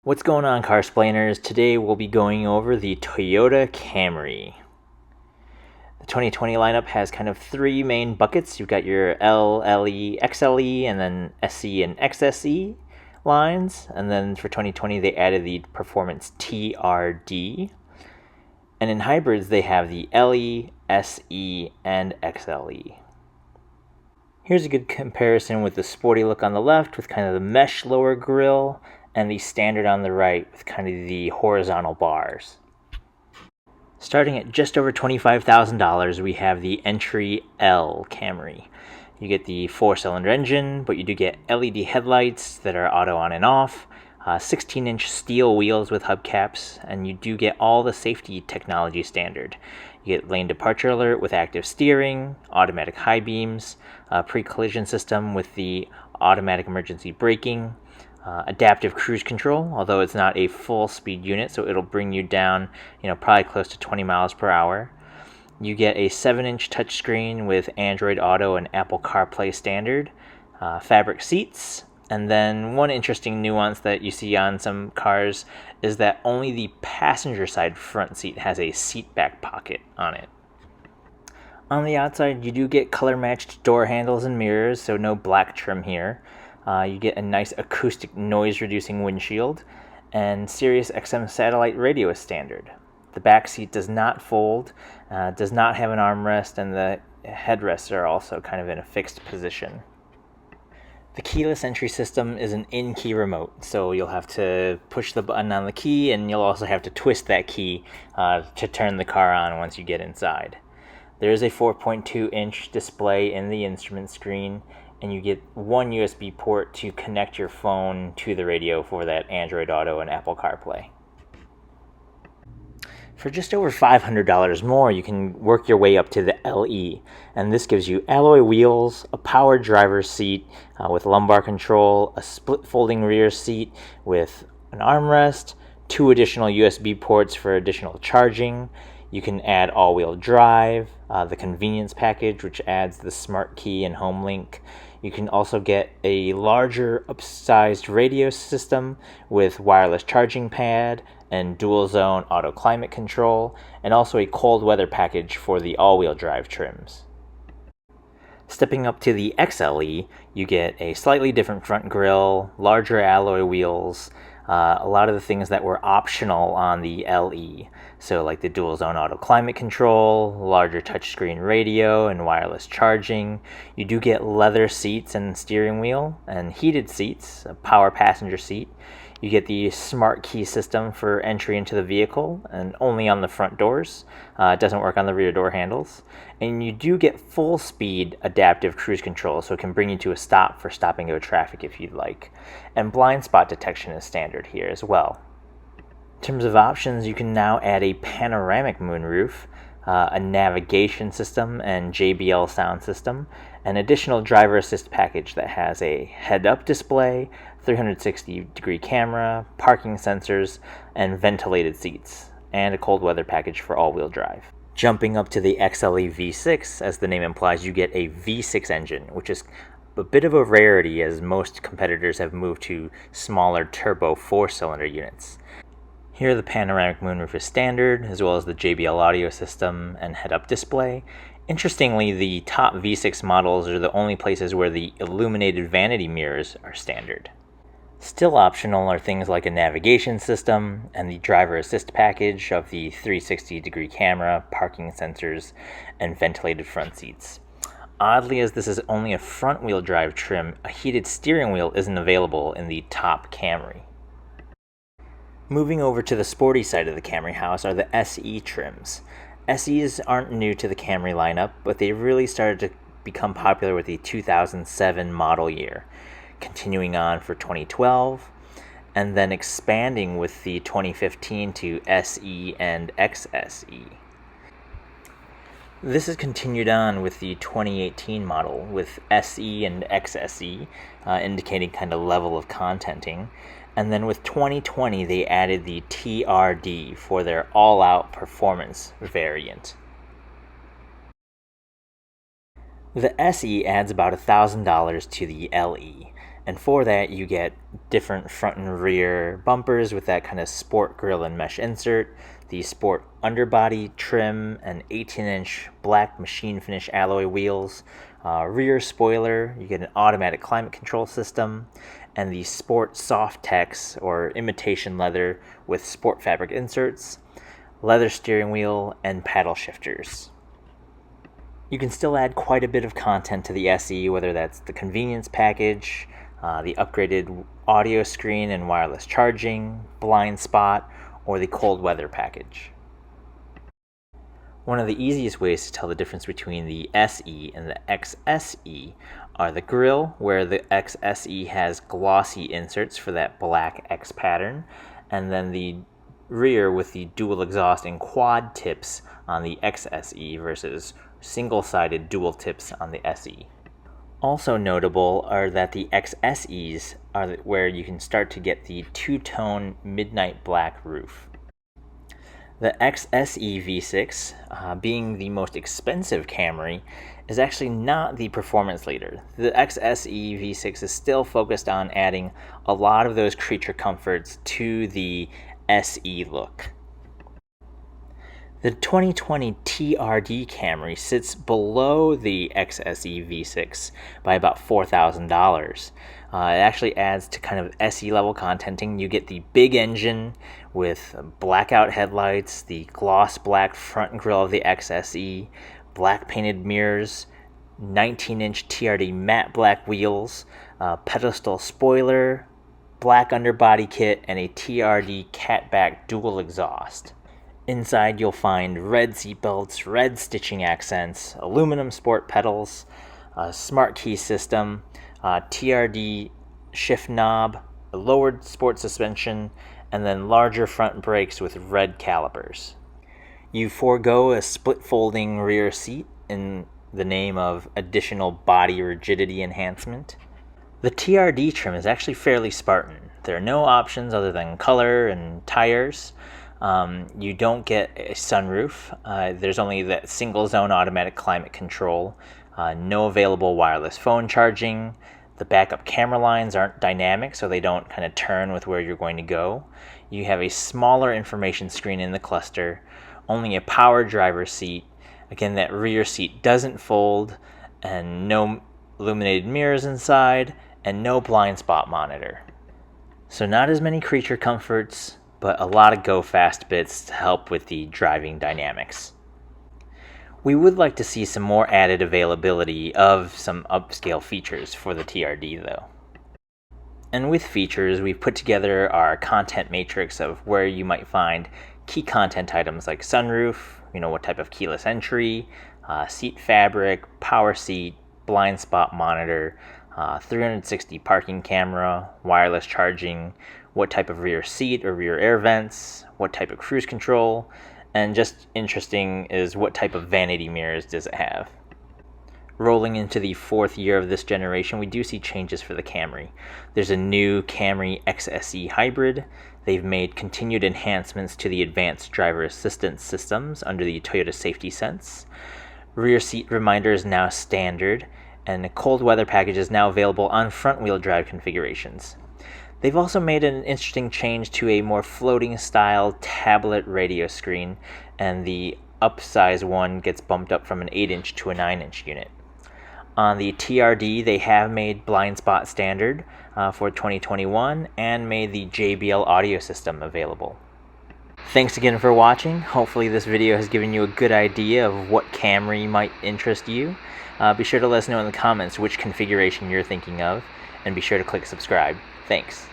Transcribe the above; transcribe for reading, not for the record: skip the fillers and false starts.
What's going on, Carsplainers? Today we'll be going over the Toyota Camry. The 2020 lineup has kind of three main buckets. You've got your L, LE, XLE, and then SE and XSE lines. And then for 2020 they added the Performance TRD. And in hybrids they have the LE, SE, and XLE. Here's a good comparison with the sporty look on the left with kind of the mesh lower grille, and the standard on the right with kind of the horizontal bars. Starting at just over $25,000, we have the Entry L Camry. You get the 4-cylinder engine, but you do get LED headlights that are auto on and off, 16-inch steel wheels with hubcaps, and you do get all the safety technology standard. You get lane departure alert with active steering, automatic high beams, pre-collision system with the automatic emergency braking, adaptive cruise control, although it's not a full speed unit, so it'll bring you down, probably close to 20 miles per hour. You get a 7-inch touchscreen with Android Auto and Apple CarPlay standard, fabric seats, and then one interesting nuance that you see on some cars is that only the passenger side front seat has a seat back pocket on it. On the outside, you do get color matched door handles and mirrors, so no black trim here. You get a nice acoustic noise-reducing windshield, and Sirius XM satellite radio is standard. The back seat does not fold, does not have an armrest, and the headrests are also kind of in a fixed position. The keyless entry system is an in-key remote, so you'll have to push the button on the key, and you'll also have to twist that key to turn the car on once you get inside. There is a 4.2-inch display in the instrument screen, and you get one USB port to connect your phone to the radio for that Android Auto and Apple CarPlay. For just over $500 more, you can work your way up to the LE, and this gives you alloy wheels, a powered driver's seat with lumbar control, a split folding rear seat with an armrest, 2 additional USB ports for additional charging. You can add all-wheel drive, the convenience package, which adds the smart key and home link. You can also get a larger, upsized radio system with wireless charging pad and dual zone auto climate control, and also a cold weather package for the all-wheel drive trims. Stepping up to the XLE, you get a slightly different front grille, larger alloy wheels, a lot of the things that were optional on the LE, so like the dual zone auto climate control, larger touchscreen radio and wireless charging. You do get leather seats and steering wheel and heated seats, a power passenger seat. You get the smart key system for entry into the vehicle and only on the front doors. It doesn't work on the rear door handles. And you do get full speed adaptive cruise control, so it can bring you to a stop for stopping out traffic if you'd like. And blind spot detection is standard here as well. In terms of options, you can now add a panoramic moonroof, a navigation system and JBL sound system, an additional driver assist package that has a head-up display, 360-degree camera, parking sensors, and ventilated seats, and a cold weather package for all-wheel drive. Jumping up to the XLE V6, as the name implies, you get a V6 engine, which is a bit of a rarity as most competitors have moved to smaller turbo 4-cylinder units. Here the panoramic moonroof is standard, as well as the JBL audio system and head-up display. Interestingly, the top V6 models are the only places where the illuminated vanity mirrors are standard. Still optional are things like a navigation system and the driver assist package of the 360-degree camera, parking sensors, and ventilated front seats. Oddly, as this is only a front-wheel drive trim, a heated steering wheel isn't available in the top Camry. Moving over to the sporty side of the Camry house are the SE trims. SEs aren't new to the Camry lineup, but they really started to become popular with the 2007 model year, continuing on for 2012, and then expanding with the 2015 to SE and XSE. This has continued on with the 2018 model with SE and XSE, indicating kind of level of contenting. And then with 2020, they added the TRD for their all-out performance variant. The SE adds about $1,000 to the LE, And for that, you get different front and rear bumpers with that kind of sport grille and mesh insert, the sport underbody trim, and 18-inch black machine finish alloy wheels, rear spoiler, you get an automatic climate control system, and the sport soft tex or imitation leather with sport fabric inserts, leather steering wheel, and paddle shifters. You can still add quite a bit of content to the SE, whether that's the convenience package, the upgraded audio screen and wireless charging, blind spot, or the cold weather package. One of the easiest ways to tell the difference between the SE and the XSE are the grille, where the XSE has glossy inserts for that black X pattern, and then the rear with the dual exhaust and quad tips on the XSE versus single-sided dual tips on the SE. Also notable are that the XSEs are where you can start to get the two-tone midnight black roof. The XSE V6, being the most expensive Camry, is actually not the performance leader. The XSE V6 is still focused on adding a lot of those creature comforts to the SE look. The 2020 TRD Camry sits below the XSE V6 by about $4,000. It actually adds to kind of SE level contenting. You get the big engine with blackout headlights, the gloss black front grille of the XSE, black painted mirrors, 19-inch TRD matte black wheels, pedestal spoiler, black underbody kit, and a TRD catback dual exhaust. Inside you'll find red seatbelts, red stitching accents, aluminum sport pedals, a smart key system, TRD shift knob, a lowered sport suspension, and then larger front brakes with red calipers. You forego a split folding rear seat in the name of additional body rigidity enhancement. The TRD trim is actually fairly Spartan. There are no options other than color and tires. You don't get a sunroof. There's only that single zone automatic climate control. No available wireless phone charging. The backup camera lines aren't dynamic, so they don't kind of turn with where you're going to go. You have a smaller information screen in the cluster. Only a power driver's seat. Again, that rear seat doesn't fold, and no illuminated mirrors inside, and no blind spot monitor. So not as many creature comforts, but a lot of go fast bits to help with the driving dynamics. We would like to see some more added availability of some upscale features for the TRD though. And with features, we've put together our content matrix of where you might find key content items like sunroof, what type of keyless entry, seat fabric, power seat, blind spot monitor, 360 parking camera, wireless charging, what type of rear seat or rear air vents, what type of cruise control, and just interesting is what type of vanity mirrors does it have. Rolling into the 4th year of this generation, we do see changes for the Camry. There's a new Camry XSE Hybrid. They've made continued enhancements to the advanced driver assistance systems under the Toyota Safety Sense. Rear seat reminder is now standard, and a cold weather package is now available on front-wheel drive configurations. They've also made an interesting change to a more floating style tablet radio screen, and the upsize one gets bumped up from an 8-inch to a 9-inch unit. On the TRD, they have made blind spot standard for 2021 and made the JBL audio system available. Thanks again for watching. Hopefully this video has given you a good idea of what Camry might interest you. Be sure to let us know in the comments which configuration you're thinking of, and be sure to click subscribe. Thanks.